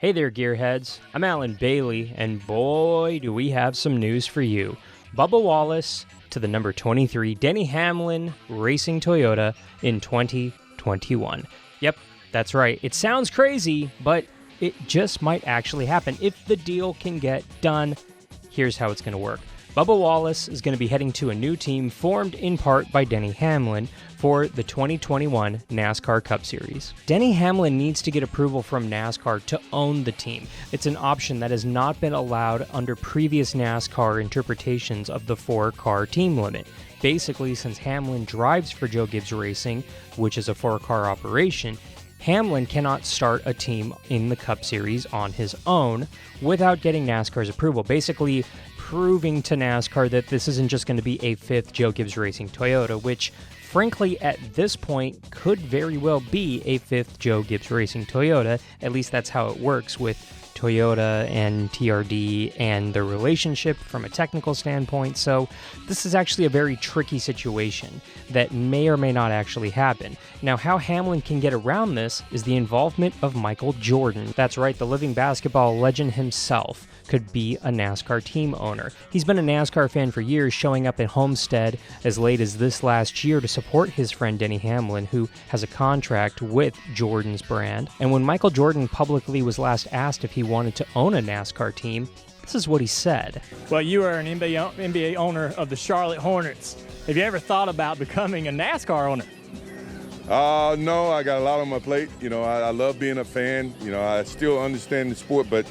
Hey there, gearheads. I'm Alan Bailey, and boy, do we have some news for you. Bubba Wallace to the number 23 Denny Hamlin Racing Toyota in 2021. Yep, that's right. It sounds crazy, but it just might actually happen. If the deal can get done, here's how it's going to work. Bubba Wallace is going to be heading to a new team formed in part by Denny Hamlin for the 2021 NASCAR Cup Series. Denny Hamlin needs to get approval from NASCAR to own the team. It's an option that has not been allowed under previous NASCAR interpretations of the 4-car team limit. Basically, since Hamlin drives for Joe Gibbs Racing, which is a 4-car operation, Hamlin cannot start a team in the Cup Series on his own without getting NASCAR's approval. Basically, proving to NASCAR that this isn't just going to be a 5th Joe Gibbs Racing Toyota, which frankly at this point could very well be a 5th Joe Gibbs Racing Toyota. At least that's how it works with Toyota and TRD and their relationship from a technical standpoint. So this is actually a very tricky situation that may or may not actually happen. Now, how Hamlin can get around this is the involvement of Michael Jordan. That's right, the living basketball legend himself could be a NASCAR team owner. He's been a NASCAR fan for years, showing up at Homestead as late as this last year to support his friend Denny Hamlin, who has a contract with Jordan's brand. And when Michael Jordan publicly was last asked if he wanted to own a NASCAR team, this is what he said. Well, you are an NBA owner of the Charlotte Hornets. Have you ever thought about becoming a NASCAR owner? No, I got a lot on my plate. I love being a fan. I still understand the sport, but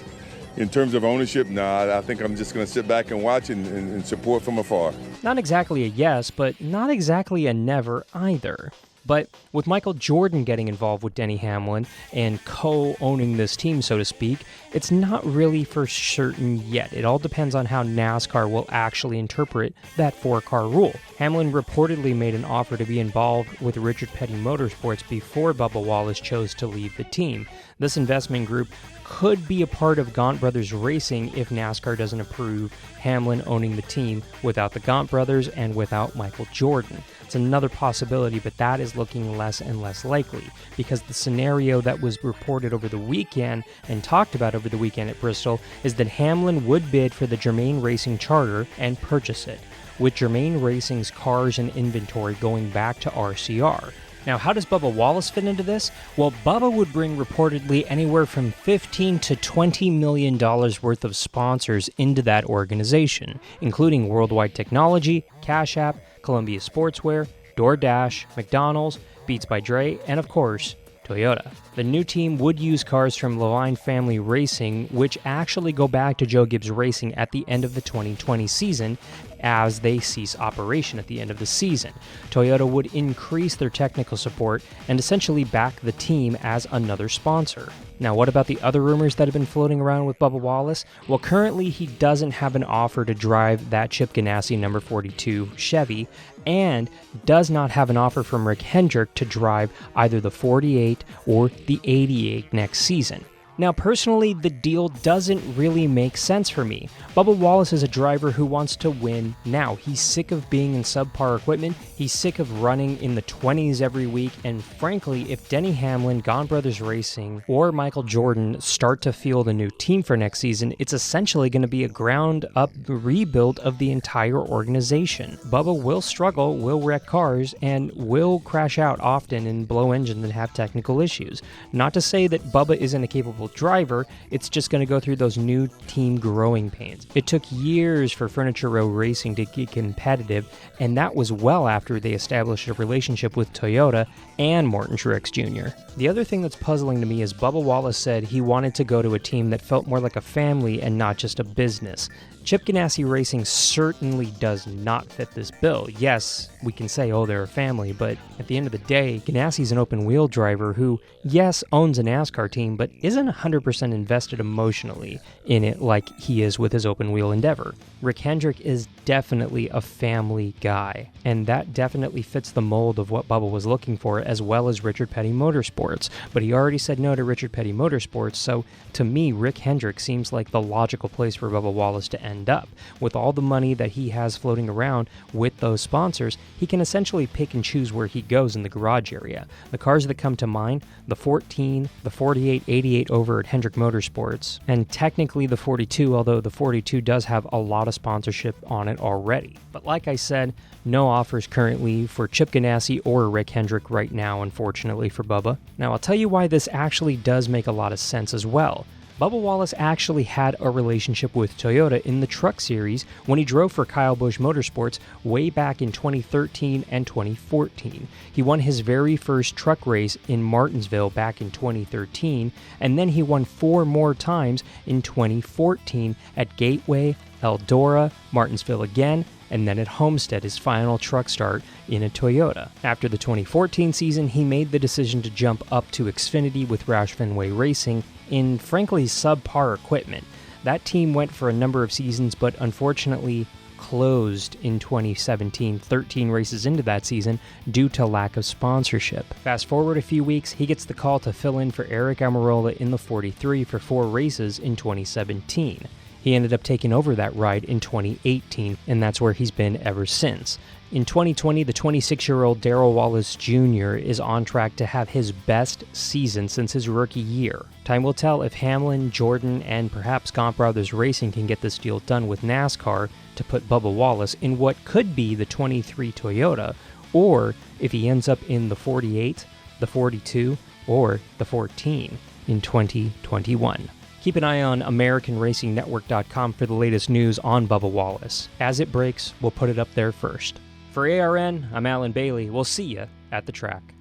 in terms of ownership, I think I'm just going to sit back and watch and support from afar. Not exactly a yes, but not exactly a never either. But with Michael Jordan getting involved with Denny Hamlin and co-owning this team, so to speak, it's not really for certain yet. It all depends on how NASCAR will actually interpret that 4-car rule. Hamlin reportedly made an offer to be involved with Richard Petty Motorsports before Bubba Wallace chose to leave the team. This investment group could be a part of Gaunt Brothers Racing if NASCAR doesn't approve Hamlin owning the team without the Gaunt Brothers and without Michael Jordan. It's another possibility, but that is looking less and less likely because the scenario that was reported over the weekend and talked about over the weekend at Bristol is that Hamlin would bid for the Germain Racing charter and purchase it, with Germain Racing's cars and inventory going back to RCR. Now, how does Bubba Wallace fit into this? Well, Bubba would bring reportedly anywhere from $15 to $20 million worth of sponsors into that organization, including Worldwide Technology, Cash App, Columbia Sportswear, DoorDash, McDonald's, Beats by Dre, and of course, Toyota. The new team would use cars from Levine Family Racing, which actually go back to Joe Gibbs Racing at the end of the 2020 season as they cease operation at the end of the season. Toyota would increase their technical support and essentially back the team as another sponsor. Now, what about the other rumors that have been floating around with Bubba Wallace? Well, currently he doesn't have an offer to drive that Chip Ganassi number 42 Chevy and does not have an offer from Rick Hendrick to drive either the 48 or the 88 next season. Now, personally, the deal doesn't really make sense for me. Bubba Wallace is a driver who wants to win now. He's sick of being in subpar equipment, he's sick of running in the 20s every week, and frankly, if Denny Hamlin, Gaunt Brothers Racing, or Michael Jordan start to field a new team for next season, it's essentially going to be a ground-up rebuild of the entire organization. Bubba will struggle, will wreck cars, and will crash out often and blow engines and have technical issues. Not to say that Bubba isn't a capable driver, it's just going to go through those new team growing pains. It took years for Furniture Row Racing to get competitive, and that was well after they established a relationship with Toyota and Morton Truex Jr. The other thing that's puzzling to me is Bubba Wallace said he wanted to go to a team that felt more like a family and not just a business. Chip Ganassi Racing certainly does not fit this bill. Yes, we can say, oh, they're a family, but at the end of the day, Ganassi's an open-wheel driver who, yes, owns a NASCAR team, but isn't 100% invested emotionally in it like he is with his open-wheel endeavor. Rick Hendrick is definitely a family guy, and that definitely fits the mold of what Bubba was looking for, as well as Richard Petty Motorsports. But he already said no to Richard Petty Motorsports, so to me, Rick Hendrick seems like the logical place for Bubba Wallace to end up. With all the money that he has floating around with those sponsors, he can essentially pick and choose where he goes in the garage area. The cars that come to mind, the 14, the 48, 88 over at Hendrick Motorsports, and technically the 42, although the 42 does have a lot of sponsorship on it already. But like I said, no offers currently for Chip Ganassi or Rick Hendrick right now, unfortunately for Bubba. Now I'll tell you why this actually does make a lot of sense as well. Bubba Wallace actually had a relationship with Toyota in the Truck Series when he drove for Kyle Busch Motorsports way back in 2013 and 2014. He won his very first truck race in Martinsville back in 2013, and then he won 4 more times in 2014 at Gateway, Eldora, Martinsville again, and then at Homestead, his final truck start in a Toyota. After the 2014 season, he made the decision to jump up to Xfinity with Roush Fenway Racing in frankly subpar equipment. That team went for a number of seasons, but unfortunately closed in 2017, 13 races into that season, due to lack of sponsorship. Fast forward a few weeks, he gets the call to fill in for Eric Almirola in the 43 for 4 races in 2017. He ended up taking over that ride in 2018, and that's where he's been ever since. In 2020, the 26-year-old Darrell Wallace Jr. is on track to have his best season since his rookie year. Time will tell if Hamlin, Jordan, and perhaps Gaunt Brothers Racing can get this deal done with NASCAR to put Bubba Wallace in what could be the 23 Toyota, or if he ends up in the 48, the 42, or the 14 in 2021. Keep an eye on AmericanRacingNetwork.com for the latest news on Bubba Wallace. As it breaks, we'll put it up there first. For ARN, I'm Alan Bailey. We'll see you at the track.